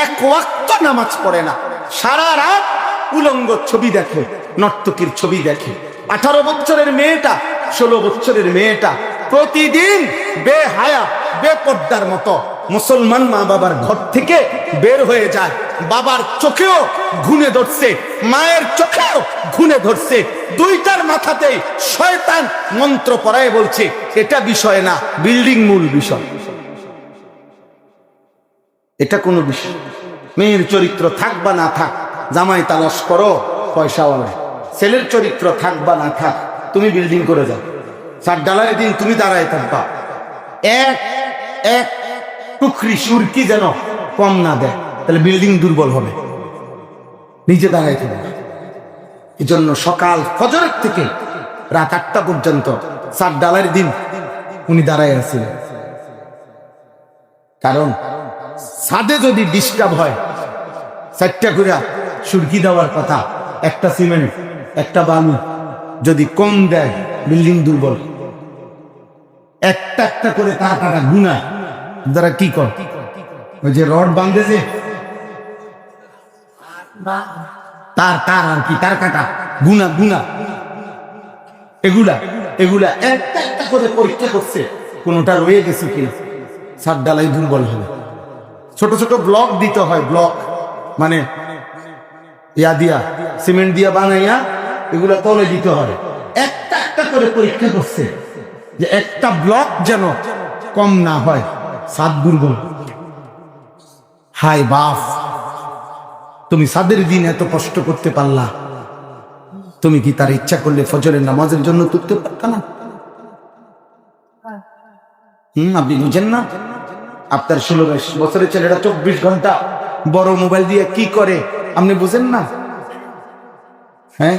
এক ওয়াক্ত নামাজ পড়ে না, সারা রাত উলঙ্গ ছবি দেখে, নর্তকীর ছবি দেখে। 18 বছরের মেয়েটা, 16 বছরের মেয়েটা প্রতিদিন বেহায়া বেপর্দার মতো মুসলমান মা বাবার ঘর থেকে বের হয়ে যায়। বাবার চোখেও ঘুনে ধরছে, মায়ের চোখেও ঘুনে ধরছে। দুইটার মাথাতেই শয়তান মন্ত্র পড়ায় বলছে এটা বিষয় না, বিল্ডিং মূল বিষয়। এটা কোনো বিষয়। মেয়ের চরিত্র থাক বা না থাক, জামাই তালাশ করো পয়সাওয়ালা। ছেলের চরিত্র থাক বা না থাক, তুমি বিল্ডিং করে যাও। 7 ডালার দিন তুমি দাঁড়ায় থাকবা, এক এক টুকরি সুরকি যেন কম না দেয়, তাহলে বিল্ডিং দুর্বল হবে। নিজে দাঁড়ায় থাকবে। এই জন্য সকাল ফজরের থেকে রাত 8টা পর্যন্ত 7 ডালার দিন উনি দাঁড়ায় আছিলেন। কারণ ছাদে যদি ডিস্টার্ব হয়, 4টা করে সুরকি দেওয়ার কথা, একটা সিমেন্ট একটা বালু যদি কম দেয় বিল্ডিং দুর্বল। একটা একটা করে তার কাটা গুনা যারা কি কর, ওই যে রড বাঁধে যে তার আর কি তার কাটা গুনা গুনা, এগুলা এগুলা একটা একটা করে পরীক্ষা করছে কোনটা রয়ে গেছে কিনা। 7 ডালাই দুর্বল হবে। ছোট ছোট ব্লক দিতে হয়, ব্লক মানে ইয়া দিয়া সিমেন্ট দিয়া বানাইয়া এগুলা তলে দিতে হয়। একটা একটা করে পরীক্ষা করছে যে একটা ব্লক যেন কম না হয়, 7 দুর্বল। হাই বাপ, তুমি সাদের দিন এত কষ্ট করতে পারলা, তুমি কি তার ইচ্ছা করলে ফজরের নামাজের জন্য তুলতে পারত না? আপনি বুঝেন না? আপনার 16 বছরের ছেলেটা 24 ঘন্টা বড় মোবাইল দিয়ে কি করে আপনি বুঝেন না? হ্যাঁ,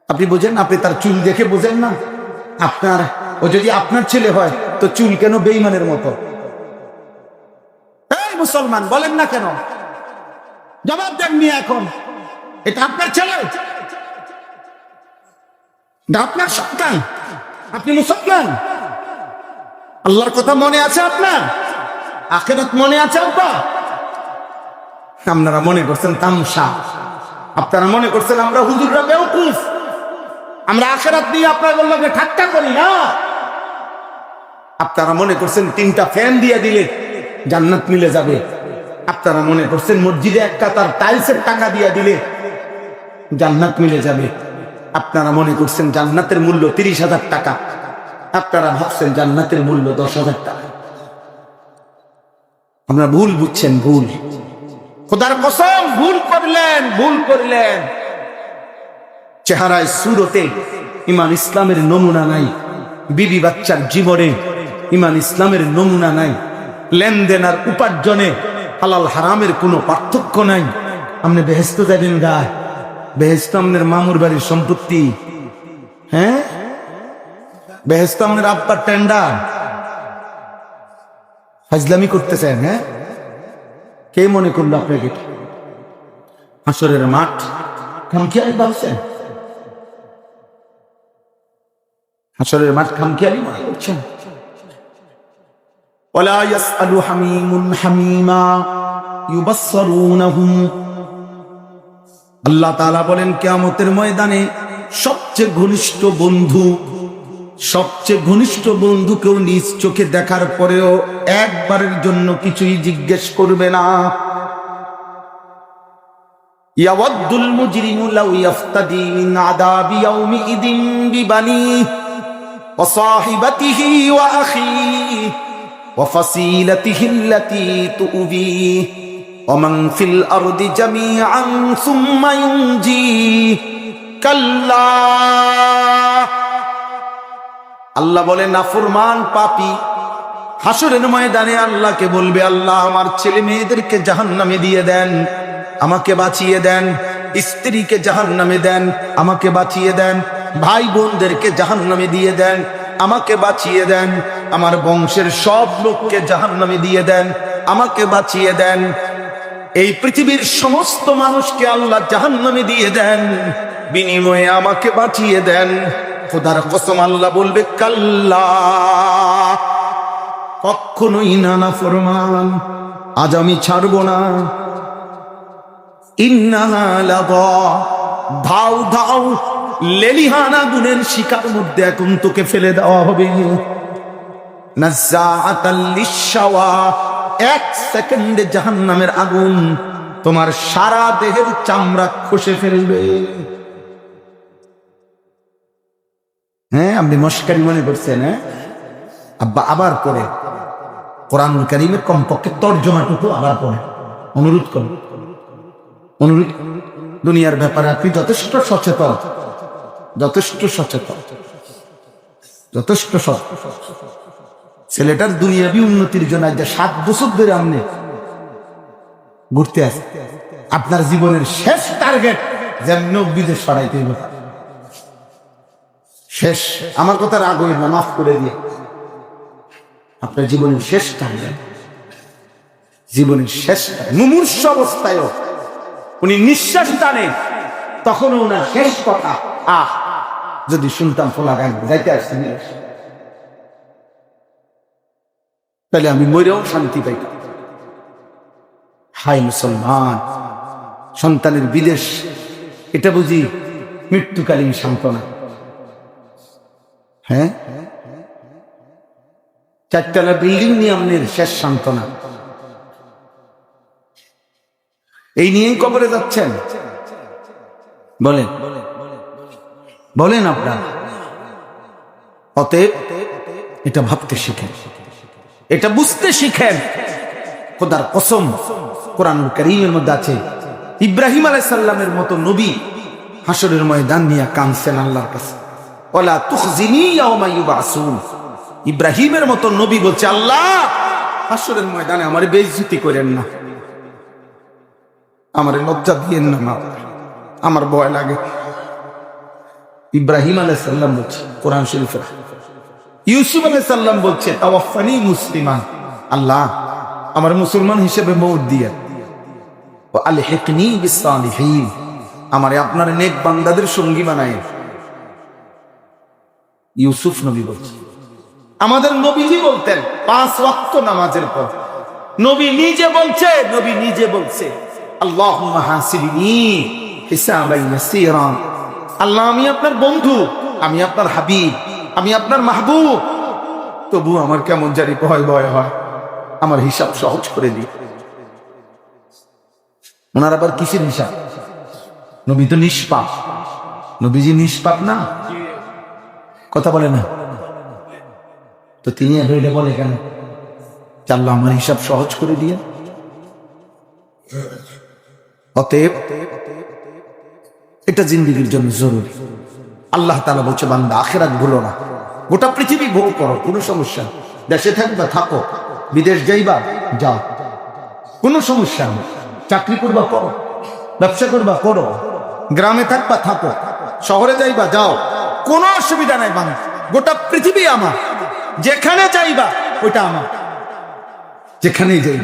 আপনি বুঝেন? আপনি তার চুল দেখে বুঝেন না? আপনার ও যদি আপনার ছেলে হয় তো চুল কেন বেঈমানের মতো? এই মুসলমান বলেন না কেন? জবাব দেননি এখন। এটা আপনার ছেলে, আপনার সন্তান, আপনি মুসলমান। আল্লাহর কথা মনে আছে আপনার? আখিরাত মনে আছে আপনার? আপনারা মনে করছেন তামসা, আপনারা মনে করছেন আমরা হুজুররা বেওকুফ, আমরা আখিরাত নিয়ে আপনাদের লগে ঠাট্টা করি না। আপনারা মনে করছেন 3টা ফ্যান দিয়ে দিলে জান্নাত মিলে যাবে। আপনারা মনে করছেন মসজিদে একটা তার টাইলসের টাকা দিয়ে দিলে জান্নাত মিলে যাবে। আপনারা মনে করছেন জান্নাতের মূল্য 30,000 টাকা, আপনারা ভাবছেন জান্নাতের মূল্য 10,000 টাকা। আমরা ভুল বুঝছেন, ভুল। খোদার কসম ভুল করলেন, ভুল করলেন। চেহারায় সুরতে ইমান ইসলামের নমুনা নাই, বিবি বাচ্চার জীবনে ইমান ইসলামের নমুনা নাই, লেনদেন আর উপার্জনে হালাল হারামের কোনো পার্থক্য নাই। আপনি বেহেশত যাবেন গায়, বেহেশত আপনার মামুর বাড়ির সম্পত্তি। হ্যাঁ, বেহেশত আপনার আব্বার টেন্ডার। ফাজলামি করতেছেন? হ্যাঁ, কে মনে করলো আপনাকে হাসরের মাঠ খামখেয়ালি ভাবছেন? হাসরের মাঠ খামখেয়ালি মনে করছেন? ওয়ালা ইয়াসআলু হামিমুন হামিমা ইউবাসসিরুনহুম। আল্লাহ তাআলা বলেন কিয়ামতের ময়দানে সবচেয়ে ঘনিষ্ঠ বন্ধু, সবচেয়ে ঘনিষ্ঠ বন্ধুকেও নিজ চোখে দেখার পরেও একবারের জন্য কিছুই জিজ্ঞেস করবে না। ইয়াওয়াদ্দুল মুজরিমু লাউ ইফতাদি মিন আযাবি ইয়াউমিইদিন বিবানিহি ওয়া সাহিবাতিহি ওয়া আখিহি ওয়া ফাসিলাতিহি আল্লাতী তু'বিহি ওয়া মান ফিল আরদি জামিআন সুম্মা ইউনজিহি কাল্লা। আল্লাহ বলে নাফরমান পাপী হাসরের ময়দানে আল্লাহকে বলবে, আল্লাহ আমার ছেলে মেয়েদেরকে জাহান্নামে দিয়ে দেন, আমাকে বাঁচিয়ে দেন। স্ত্রীকে জাহান্নামে দেন, আমাকে বাঁচিয়ে দেন। ভাই বোনদেরকে জাহান্নামে দিয়ে দেন, আমাকে বাঁচিয়ে দেন। আমার বংশের সব লোককে জাহান্নামে দিয়ে দেন, আমাকে বাঁচিয়ে দেন। এই পৃথিবীর সমস্ত মানুষকে আল্লাহ জাহান্নামে দিয়ে দেন, বিনিময়ে আমাকে বাঁচিয়ে দেন। খোদার কসম আল্লাহ বলবে কাল্লা, কখনোই না। নাফরমান আজ আমি ছাড়বো না। ইন্নাহা লাযা, ধাও ধাও, লেলিহান আগুনের শিকার মধ্যে এখন তোকে ফেলে দেওয়া হবে। নাযাআতাল লিশাওয়া, এক সেকেন্ডে জাহান্নামের আগুন তোমার সারা দেহের চামড়া খসে ফেলবে। হ্যাঁ, আপনি মস্কারি মনে করছেন? হ্যাঁ, আব্বা আবার পড়ে কোরআনুল কারীমের কমপক্ষে তর্জমাটুকু আবার পড়ে। অনুরোধ করুন, অনুরোধ। দুনিয়ার ব্যাপারে আপনি যথেষ্ট সচেতন, যথেষ্ট সচেতন, যথেষ্ট সচেতন। ছেলেটার দুনিয়াবি উন্নতির জন্য আজ 7 বছর ধরে আপনি ঘুরতে আসে। আপনার জীবনের শেষ টার্গেট যেন বিদেশ সরাইতে হবে, শেষ। আমার কথা রাগ হইল না, মাফ করে দিয়ে। আপনার জীবনের শেষ টার্গেট, জীবনের শেষ মুমূর্ষু অবস্থায় উনি নিঃশ্বাস টানে, তখনও ওনার শেষ কথা, আহ যদি শুনতাম ফোলা গান যাইতে আসছি, তাহলে আমি মরেও শান্তি পাইতাম। হাই মুসলমান, সন্তানের বিদেশ, এটা বুঝি মৃত্যুকালীন সান্ত্বনা? হ্যাঁ, 4 তলা বিল্ডিং নিয়ে আপনার শেষ সান্ত্বনা? এই নিয়েই কবরে যাচ্ছেন? বলেন, বলেন আপনার। অতএব এটা ভাবতে শিখেন, এটা বুঝতে শিখেন। খোদার কসম, কোরআনুল কারীমের মধ্যে আছে ইব্রাহিম আলাইহিস সালামের মতো নবী হাসরের ময়দান নিয়ে কাঁদছেন আল্লাহর কাছে, ওয়ালা তুখজিনি ইয়াওমা ইউবাসুন। ইব্রাহিমের মতো নবী বলছে, আল্লাহ হাসরের ময়দানে আমার বেইজ্জতি করেন না, আমার লজ্জা দিয়েন না, আমার ভয় লাগে। ইব্রাহিম আলাইহিস সালাম বলছে কোরআন শরীফে। ইউসুফ আলাইহিস সালাম বলছে তাওয়াফানি মুসলিমান, আল্লাহ আমার মুসলমান হিসেবে মওত দিয়ে, ওয়া আলহিকনি বিসসালিহিন, আমারে আপনার নেক বান্দাদের সঙ্গী বানায়েন। ইউসুফ নবী বলছে। আমাদের নবীজি বলতেন 5 ওয়াক্ত নামাজের পর, নবী নিজে বলছে, নবী নিজে বলছে, আল্লাহুম্মা হাসিবনি হিসাবান ইয়াসীরা, আল্লাহ আমি আপনার বন্ধু, আমি আপনার হাবিব, আমি আপনার মাহবুব, তবু আমার কেমন জানি ভয় ভয় হয়, আমার হিসাব সহজ করে দিই। ওনার আবার কিসের হিসাব? নবী তো নিষ্পাপ, নবীজি নিষ্পাপ না? কথা বলে না তো, তিনি এটা বলে কেন? আল্লাহ আমার হিসাব সহজ করে দিয়ে। অতএব এটা জিন্দেগির জন্য জরুরি। আল্লাহ তাআলা বলছে, বান্দা আখিরাত ভুলো না, গোটা পৃথিবী ভোগ করো, কোনো সমস্যা নেই। দেশে থাকবা থাকো, বিদেশ যাইবা যাও, কোনো সমস্যা নেই। চাকরি করবা করো, ব্যবসা করবা করো, গ্রামে থাকবা থাকো, শহরে যাইবা যাও, কোনো অসুবিধা নাই। বান্দা গোটা পৃথিবী আমার, যেখানে যাইবা ওইটা আমার, যেখানেই যাই।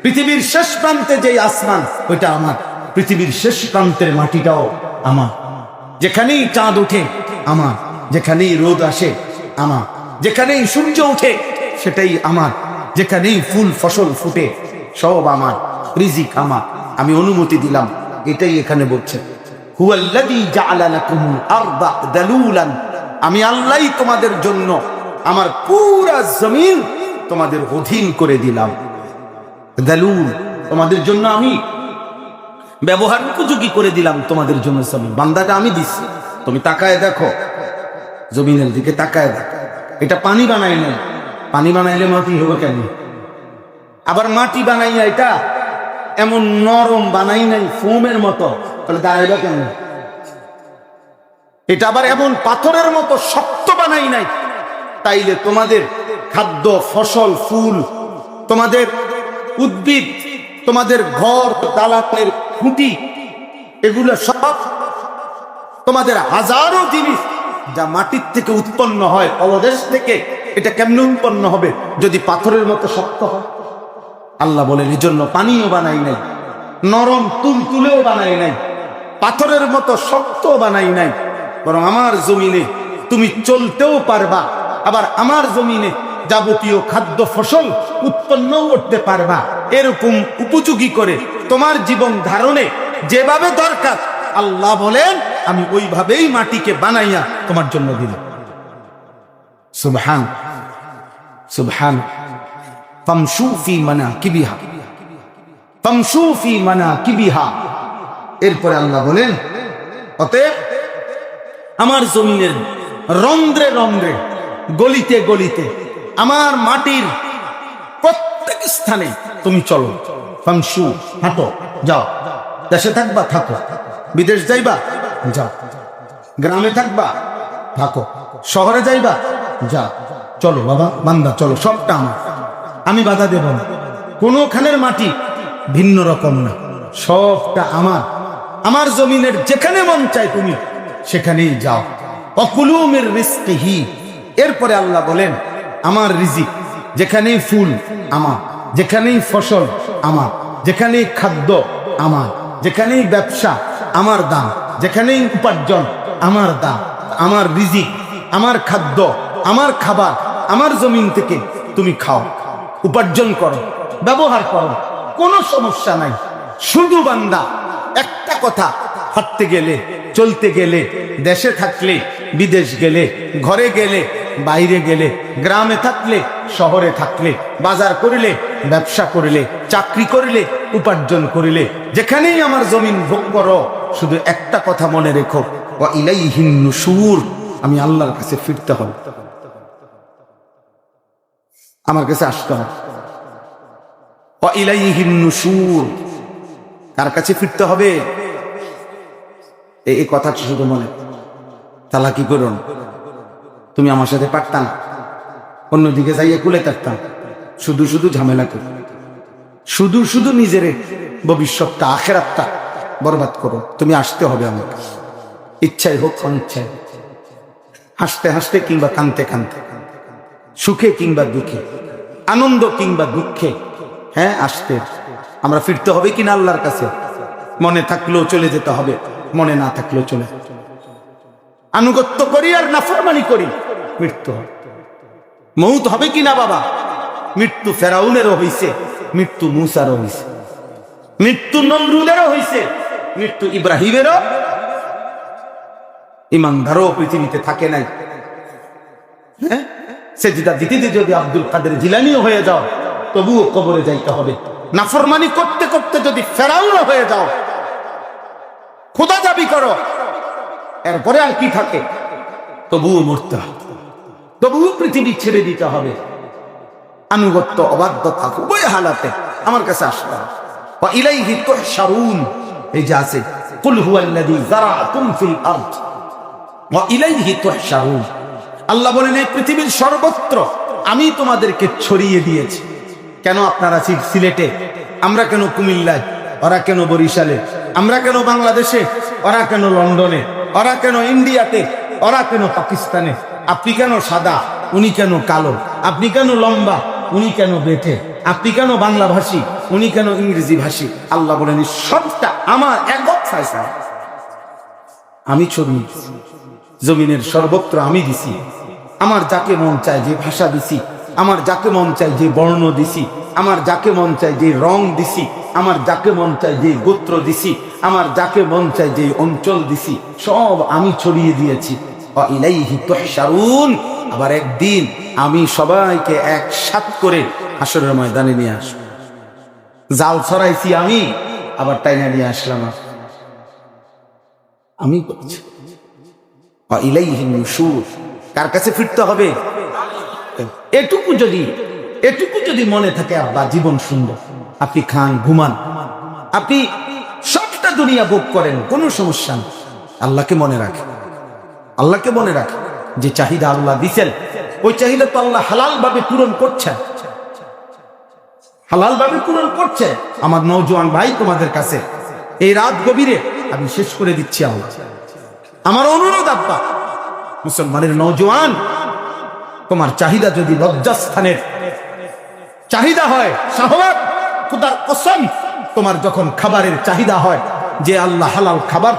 পৃথিবীর শেষ প্রান্তে যেই আসমান ওইটা আমার, পৃথিবীর শেষ প্রান্তের মাটিটাও আমার। যেখানেই চাঁদ ওঠে আমার, যেখানেই রোদ আসে আমার, যেখানেই সূর্য ওঠে সেটাই আমার, যেখানেই ফুল ফসল ফুটে সব আমার, রিজিক আমার, আমি অনুমতি দিলাম। এটাই এখানে বলছে, হুয়াল্লাযী জাআলা লাকুমুল আরদা দালুলান, আমি আল্লাহই তোমাদের জন্য আমার পুরা জমিন তোমাদের অধীন করে দিলাম। দালুল, তোমাদের জন্য আমি ব্যবহার উপযোগী করে দিলাম, তোমাদের জন্য জমিন। বান্দাটা আমি দিচ্ছি, তুমি তাকায় দেখো, জমিনের দিকে তাকায় দেখো। এটা পানি বানাই নাই, পানি বানাইলে মাটি হবে কেন? আবার মাটি বানাইয়া এটা এমন নরম বানাই নাই ফোমের মতো, তাহলে দাঁড়াইবা কেন? এটা আবার এমন পাথরের মতো শক্ত বানাই নাই, তাইলে তোমাদের খাদ্য, ফসল, ফুল, তোমাদের উদ্ভিদ, তোমাদের ঘর, দালানের খুঁটি, এগুলো সব তোমাদের হাজারো জিনিস যা মাটির থেকে উৎপন্ন হয়, অলদেশ থেকে, এটা কেমনে উৎপন্ন হবে যদি পাথরের মতো শক্ত হয়? আল্লাহ বলেন, এই জন্য পানিও বানাই নাই, নরম তুলতুলেও বানাই নাই, পাথরের মতো শক্ত বানাই নাই, বরং আমার জমিনে তুমি চলতেও পারবা, আবার আমার জমিনে যাবতীয় খাদ্য ফসল উৎপন্ন করতে পারবা। এরকম উপযোগী করে তোমার জীবন ধারণে যেভাবে দরকার আল্লাহ বলেন আমি ওইভাবেই মাটিকে বানাইয়া তোমার জন্য দিলাম। সুবহান সুবহান। ফামশু ফি মানাকিবিহা, ফামশু ফি মানাকিবিহা। এরপরে আল্লাহ বলেন অতএব আমার জমিনের রন্ধ্রে রন্ধ্রে, গলিতে গলিতে, আমার মাটির প্রত্যেক স্থানে তুমি চলো। ফামশু, হাঁটো, যাও। দেশে থাকবা থাকো, বিদেশ যাইবা যাও, গ্রামে থাকবা থাকো, শহরে যাইবা যাও, চলো বাবা বান্দা চলো, সবটা আমার, আমি বাধা দেব না। কোনোখানের মাটি ভিন্ন রকম না, সবটা আমার। আমার জমিনের যেখানে মন চায় তুমি সেখানেই যাও। ওয়াকুলু মির রিজকিহি। এরপরে আল্লাহ বলেন আমার রিজিক, যেখানেই ফুল আমার, যেখানেই ফসল আমার, যেখানেই খাদ্য আমার, যেখানেই ব্যবসা আমার দাম, যেখানেই উপার্জন আমার দাম। আমার রিজিক, আমার খাদ্য, আমার খাবার আমার জমিন থেকে তুমি খাও, উপার্জন করো, ব্যবহার করো, কোনো সমস্যা নাই। শুধু বান্দা একটা কথা, হাঁটতে গেলে, চলতে গেলে, দেশে থাকলে, বিদেশ গেলে, ঘরে গেলে, বাইরে গেলে, গ্রামে থাকলে, শহরে থাকলে, বাজার করিলে, ব্যবসা করিলে, চাকরি করিলে, উপার্জন করিলে, যেখানেই আমার জমিন ভোগ করো, শুধু একটা কথা মনে রেখো, ওয়া ইলাইহিন নুশুর। আমি আল্লাহর কাছে ফিরতে হবে, আমার কাছে আসতে হবে। ওয়া ইলাইহিন নুশুর, কার কাছে ফিরতে হবে? এই কথাটা শুধু মনে। তালা কি করুন, তুমি আমার সাথে পারতাম, অন্যদিকে যাইয়ে কুলে থাকতাম, শুধু শুধু ঝামেলা করি, শুধু শুধু নিজের ভবিষ্যৎটা আখেরাতটা বরবাদ করো। তুমি আসতে হবে আমার কাছে, ইচ্ছাই হোক অনিচ্ছাই, হাসতে হাসতে কিংবা কানতে কানতে, সুখে কিংবা দুঃখে, আনন্দ কিংবা দুঃখে, হ্যাঁ আসতে। আমরা ফিরতে হবে কিনা আল্লাহর কাছে? মনে থাকলেও চলে যেতে হবে, মনে না থাকলেও চলে। আনুগত্য করি আর নাফরমানি করি, মৃত্যু হবে। মউত হবে কিনা বাবা? মৃত্যু ফেরাউনেরও হইছে, মৃত্যু মুসারও হইছে, মৃত্যু নমরুদেরও হইছে, মৃত্যু ইব্রাহিমেরও। ইমানদারও পৃথিবীতে থাকে নাই। হ্যাঁ, সেজদা দিতে দিতে যদি আব্দুল কাদের জিলানীও হয়ে যাও, তবুও কবরে যাইতে হবে। নাফরমানি করতে করতে যদি ফেরাউন হয়ে যাও, খোদা দাবি করো, এরপরে আর কি থাকে? তবুও মরতে হবে, তবুও পৃথিবী ছেড়ে দিতে হবে। আনুগত্য অবাধ্যতা উভয় হালাতে আমার কাছে আসতে হবে। ওয়া ইলাইহি তুহশারুন, এই যে আছে কুল হুয়াল্লাযী যারাআকুম ফিল আরদ ওয়া ইলাইহি তুহশারুন। আল্লাহ বলেন এই পৃথিবীর সর্বত্র আমি তোমাদেরকে ছড়িয়ে দিয়েছি। কেন আপনারা সিলেটে, আমরা কেন কুমিল্লায়, ওরা কেন বরিশালে, আমরা কেন বাংলাদেশে, ওরা কেন লন্ডনে, ওরা কেন ইন্ডিয়াতে, ওরা কেন পাকিস্তানে? আপনি কেন সাদা, উনি কেন কালো? আপনি কেন লম্বা, উনি কেন বেঠে? আপনি কেন বাংলা ভাষী, উনি কেন ইংরেজি ভাষী? আল্লাহ বলেন সবটা আমার একক ফয়সালা, আমি ছড়িয়ে দিছি জমিনের সর্বত্র, আমি দিছি। আমার যাকে মন চায় যে ভাষা দিছি, আমার যাকে মন চায় যে বর্ণ দিছি, আমার যাকে মন চায় যে রং দিছি, আমার যাকে মন চায় যে গোত্র দিছি, আমার যাকে মন চায় যে অঞ্চল দিছি, সব আমি ছড়িয়ে দিয়েছি। ওয়া ইলাইহি তুহশারুন। আবার একদিন আমি সবাইকে একসাথ করে হাসরের ময়দানে নিয়ে আসব। জাল ছড়াইছি আমি, আবার টাইনা নিয়ে আসলাম আমি করছি। ওয়া ইলাইহি নুশুর, কার কাছে ফিরতে হবে? এটুকু যদি মনে থাকে, আব্বা জীবন সুন্দর, আপনি খান ঘুমান, আপনি সবটা দুনিয়া ভোগ করেন, কোনো সমস্যা নেই। আল্লাহকে মনে রাখে, আল্লাহকে মনে রাখে। যে চাহিদা আল্লাহ দিচ্ছেন, ওই চাহিদা তো আল্লাহ হালাল ভাবে পূরণ করছেন, হালাল ভাবে পূরণ করছে। আমার নওজোয়ান ভাই, তোমাদের কাছে এই রাত গভীরে আমি শেষ করে দিচ্ছি। আল্লাহ আমার অনুরোধ, আব্বা মুসলমানের নওজোয়ান, তোমার চাহিদা যদি লজ্জাস্থানের চাহিদা হয়, শাহওয়াত, খোদার কসম, তোমার যখন খাবারের চাহিদা হয়, যে আল্লাহ হালাল খাবার